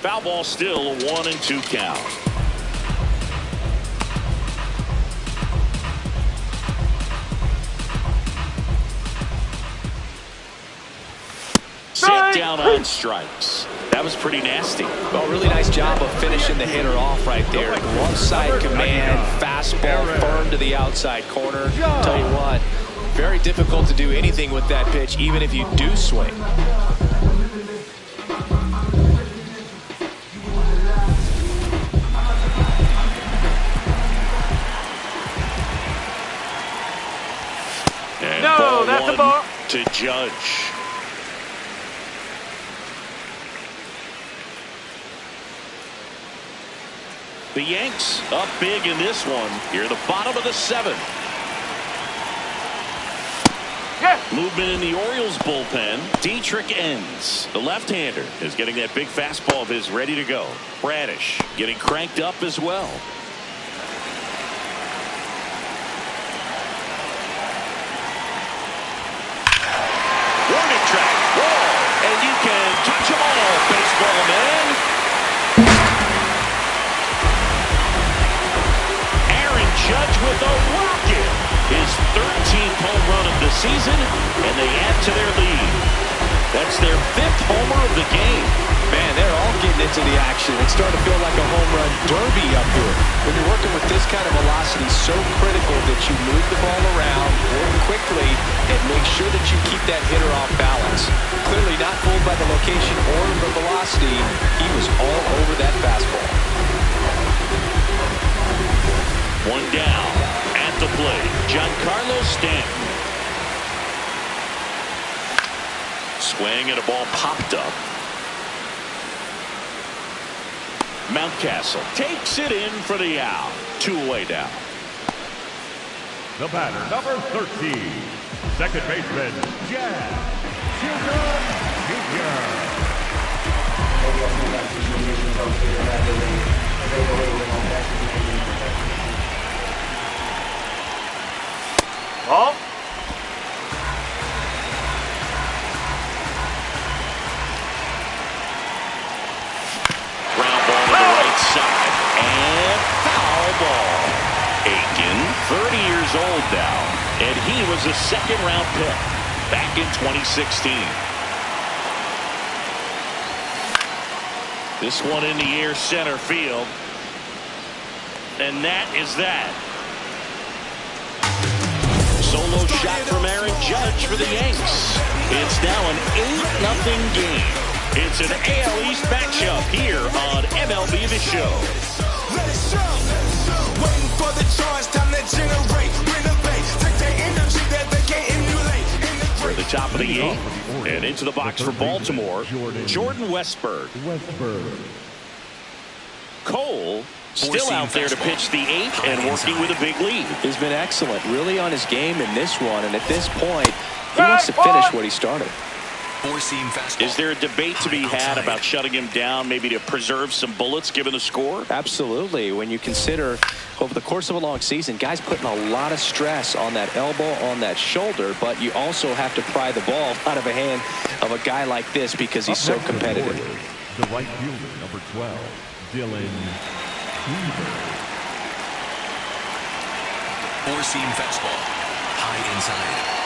Foul ball, still a 1-2 count. Sit down on strikes. That was pretty nasty. Well, really nice job of finishing the hitter off right there. Glove side command, fastball firm to the outside corner. Tell you what, very difficult to do anything with that pitch, even if you do swing. And no, that's a ball. To Judge. The Yanks up big in this one. Here, the bottom of the 7th. Yes. Movement in the Orioles bullpen. Dietrich Enns, the left-hander, is getting that big fastball of his ready to go. Bradish getting cranked up as well. Warning track. Whoa. And you can touch them all ball, man. Aaron Judge with a rocket. His 13th home run of the season, and they add to their lead. That's their 5th homer of the game. Man, they're all getting into the action. It's starting to feel like a home run derby up here. When you're working with this kind of velocity, so critical that you move the ball around, work quickly, and make sure that you keep that hitter off balance. Clearly not fooled by the location or the velocity. He was all over that fastball. One down at the plate. Giancarlo Stanton. Swing and a ball popped up. Mountcastle takes it in for the out. 2 away now. The batter, number 13, second baseman, Jack Hilton Jr. Ball. Ground ball to the right side. And foul ball. Aiken, 30 years old now. And he was a second-round pick back in 2016. This one in the air center field. And that is that. Solo shot from Aaron Judge for the Yanks. It's now an 8-0 game. It's an AL East matchup here on MLB The Show. Waiting for the charge, time to generate, renovate, take the energy that they can't emulate. We're at the top of the 8th, and into the box for Baltimore, Jordan Westburg. Cole still out there to pitch the 8th and working with a big lead. He's been excellent, really on his game in this one, and at this point, he wants to finish what he started. Four-seam fastball. Is there a debate to be had about shutting him down, maybe to preserve some bullets given the score? Absolutely. When you consider over the course of a long season, guys putting a lot of stress on that elbow, on that shoulder, but you also have to pry the ball out of a hand of a guy like this because he's so competitive. The right fielder, number 12, Dylan Weaver. Four-seam fastball. High inside.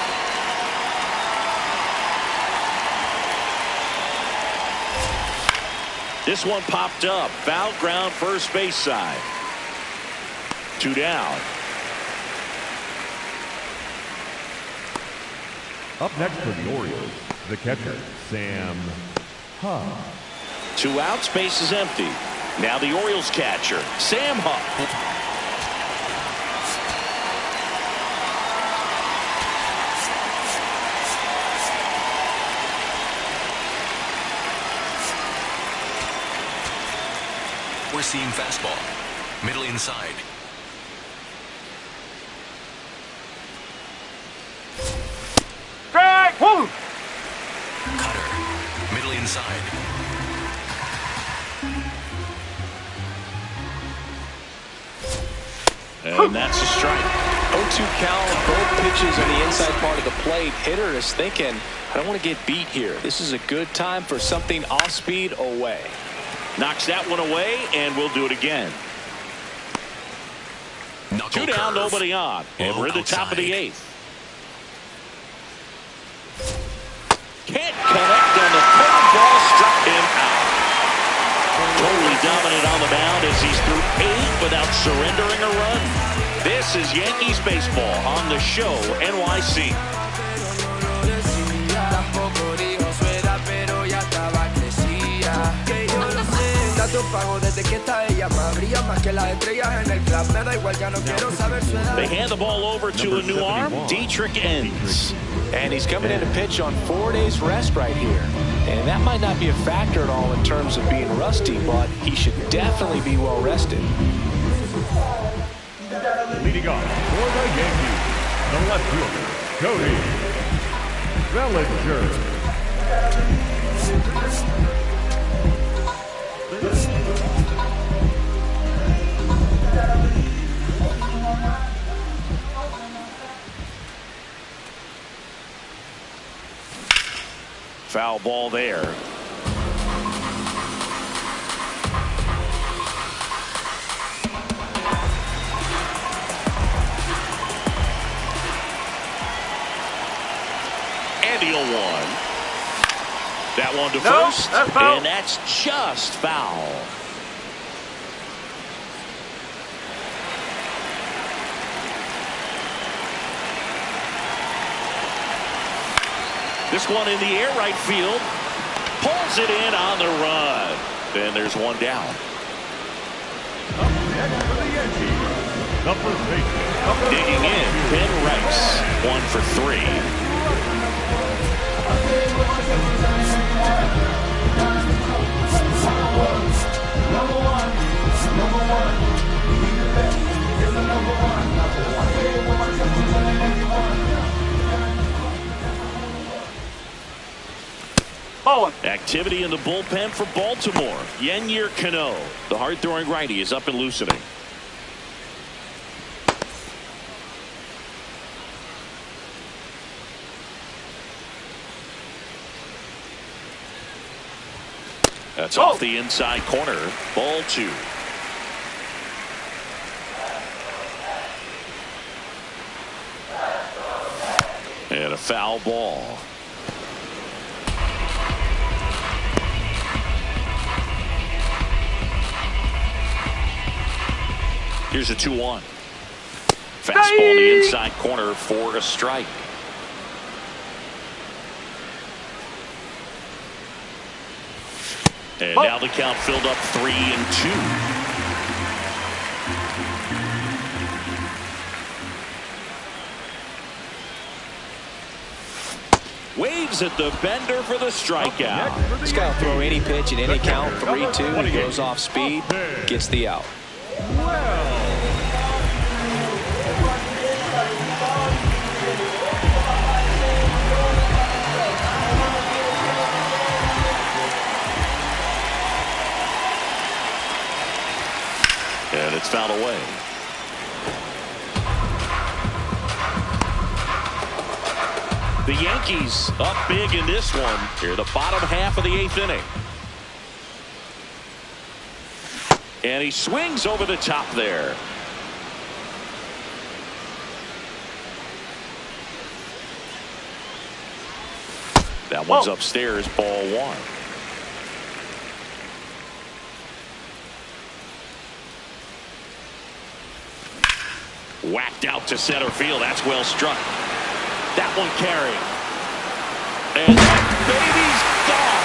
This one popped up. Foul ground first base side. 2 down. Up next for the Orioles, the catcher, Sam Huff. 2 outs, base is empty. Now the Orioles catcher, Sam Huff. Four-seam fastball. Middle inside. Strike. Woo. Cutter. Middle inside. And that's a strike. 0-2 count, both pitches on the inside part of the plate. Hitter is thinking, I don't want to get beat here. This is a good time for something off speed away. Knocks that one away, and we'll do it again. Knuckle 2 down, curve. nobody on. And we're at the top of the 8th. Can't connect on the curveball, struck him out. Totally dominant on the mound as he's through 8 without surrendering a run. This is Yankees baseball on the Show NYC. They hand the ball over to a new arm, Dietrich Enns. And he's coming in to pitch on 4 days rest right here. And that might not be a factor at all in terms of being rusty, but he should definitely be well rested. Leading off for the Yankees, the left fielder, Cody Bellinger. Foul ball there. And he'll one. That one to No, first. that's foul. And that's just foul. This one in the air right field. Pulls it in on the run. Then there's one down. Up next for the Yankees, the first baseman. Digging in, Ben Rice. 1 for 3. Activity in the bullpen for Baltimore. Yennier Cano, the hard-throwing righty, is up and loosening. That's off the inside corner. Ball 2. And a foul ball. Here's a 2-1. Fastball in the inside corner for a strike. And now the count filled up 3-2. Waves at the bender for the strikeout. This guy will throw any pitch at any count. 3-2. He goes off speed, gets the out. And it's fouled away. The Yankees up big in this one. Here, the bottom half of the 8th inning. And he swings over the top there. That one's upstairs, ball 1. Whacked out to center field. That's well struck. That one carrying. And that baby's gone.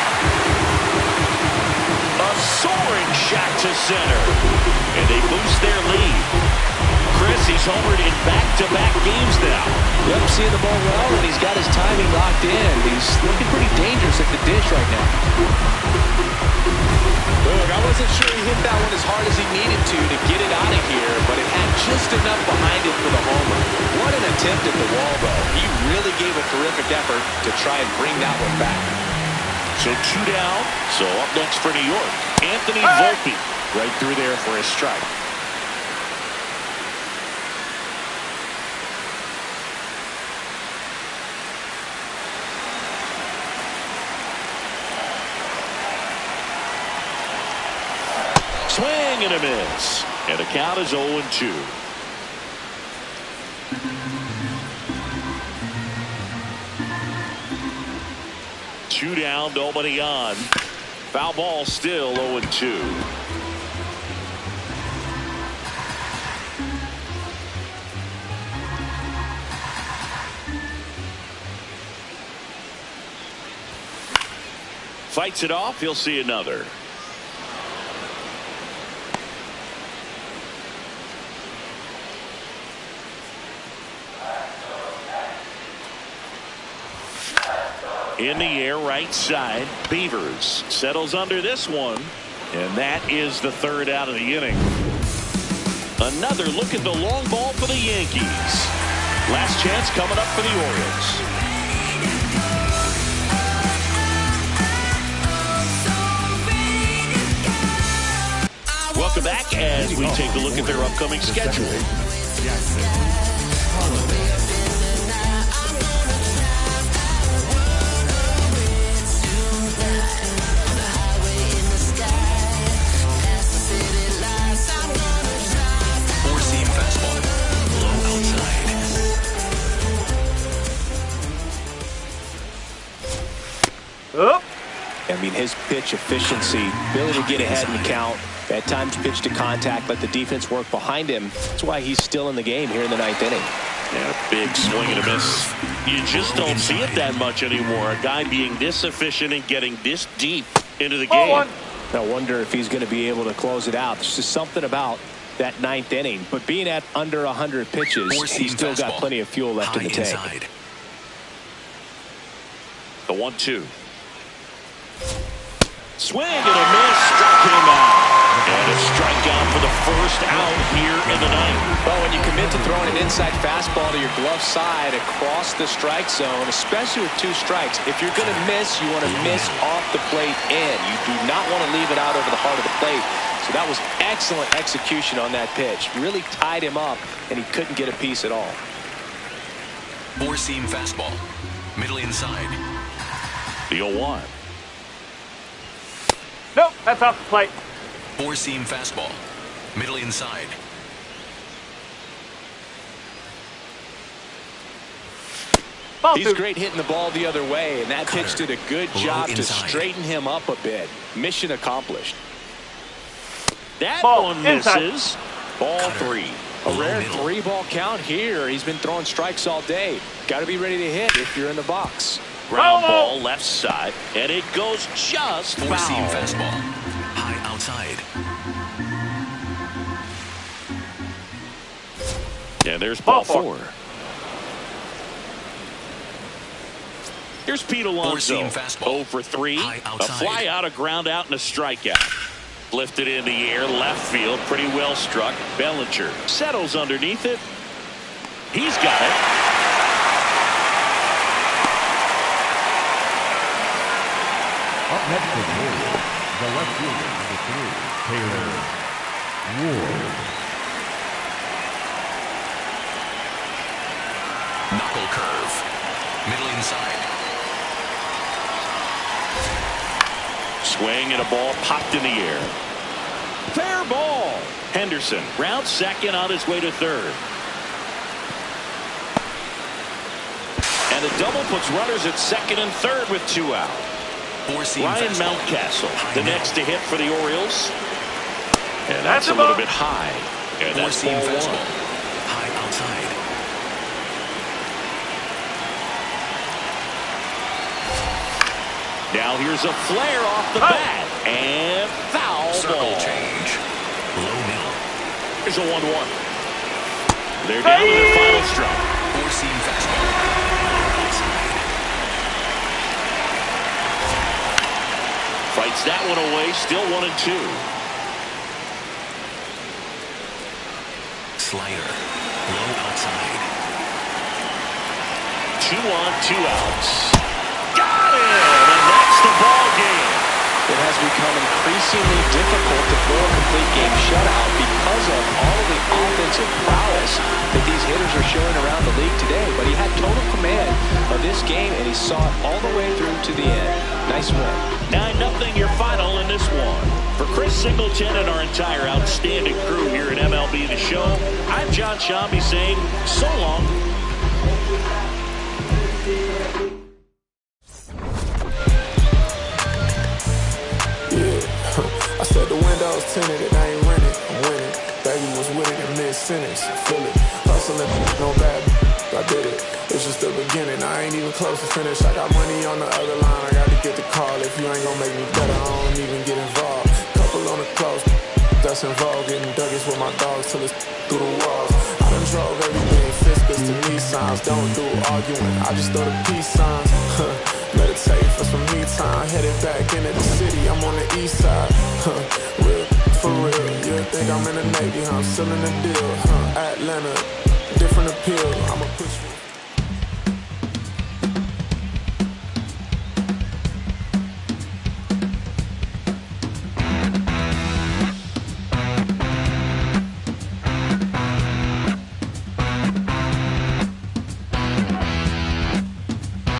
A soaring shot to center. And they boost their lead. Chris, he's homered in back-to-back games now. Yep, seeing the ball well, and he's got his timing locked in. He's looking pretty dangerous at the dish right now. Look, I wasn't sure he hit that one as hard as he needed to get it out of here, but it had just enough behind it for the homer. What an attempt at the wall, though. He really gave a terrific effort to try and bring that one back. So 2 down. So up next for New York, Anthony Volpe right through there for his strike. Swing and a miss. And the count is 0-2. Two down, nobody on. Foul ball still 0-2. Fights it off. He'll see another. In the air, right side. Beavers settles under this one. And that is the 3rd out of the inning. Another look at the long ball for the Yankees. Last chance coming up for the Orioles. Welcome back as we take a look at their upcoming schedule. Up. I mean, his pitch efficiency, ability to get ahead in the count, at times pitch to contact, let the defense work behind him. That's why he's still in the game here in the 9th inning. And a big swing and a miss. You just don't see it that much anymore. A guy being this efficient and getting this deep into the game. I wonder if he's going to be able to close it out. There's just something about that 9th inning. But being at under 100 pitches, he's still got plenty of fuel left in the tank. The 1-2. Swing and a miss. Struck him out. And a strikeout for the first out here in the 9th. Well, when you commit to throwing an inside fastball to your glove side across the strike zone, especially with 2 strikes, if you're going to miss, you want to miss off the plate in. You do not want to leave it out over the heart of the plate. So that was excellent execution on that pitch. Really tied him up, and he couldn't get a piece at all. 4-seam fastball. Middle inside. The 0-1. Nope, that's off the plate. 4-seam fastball. Middle inside. He's great hitting the ball the other way, and that pitch did a good job to straighten him up a bit. Mission accomplished. That one misses. Ball 3. A rare 3-ball count here. He's been throwing strikes all day. Got to be ready to hit if you're in the box. Ground ball left side, and it goes just foul. 4-seam fastball. High outside. And there's ball 4. Here's Pete Alonso. 0 for 3. A fly out, a ground out, and a strikeout. Lifted in the air, left field, pretty well struck. Bellinger settles underneath it. He's got it. Up next is Ward, the left fielder, number 3, Taylor Ward. Knuckle curve. Middle inside. Swing and a ball popped in the air. Fair ball. Henderson rounds second on his way to third. And a double puts runners at second and third with 2 out. Ryan Mountcastle, the next to hit for the Orioles. And that's a little bit high. And that's ball 1. High outside. Now here's a flare off the bat. And foul ball. Change. Low middle. Here's a 1-1. They're down to their final strike. 4-seam fastball. Outside. Fights that one away. Still 1-2. Slider. Low outside. 2 on, 2 outs. Got it! And that's the ball game. It has become increasingly difficult to throw a complete game shutout because of all of the offensive prowess that these hitters are showing around the league today. But he had total command of this game, and he saw it all the way through to the end. Nice win. 9-0 your final in this one. For Chris Singleton and our entire outstanding crew here at MLB The Show, I'm John Shambi saying so long. I said the windows tinted and I ain't rented. I'm winning. Baby was with it in mid-sentence. Feel it. Hustling, no bad. I did it. It's just the beginning. I ain't even close to finish. I got money on the other line. I got to get the call. If you ain't gonna make me better, I don't even get involved. Couple on the close. That's involved. Getting duggies with my dogs till it's through the walls. I done drove everything. Fiscus to Nissans. Don't do arguing. I just throw the peace signs. Meditate for some me time. Headed back into the city. I'm on the east side. Real for real. You think I'm in the Navy? I'm still in the deal. Atlanta, different appeal. I'ma push you.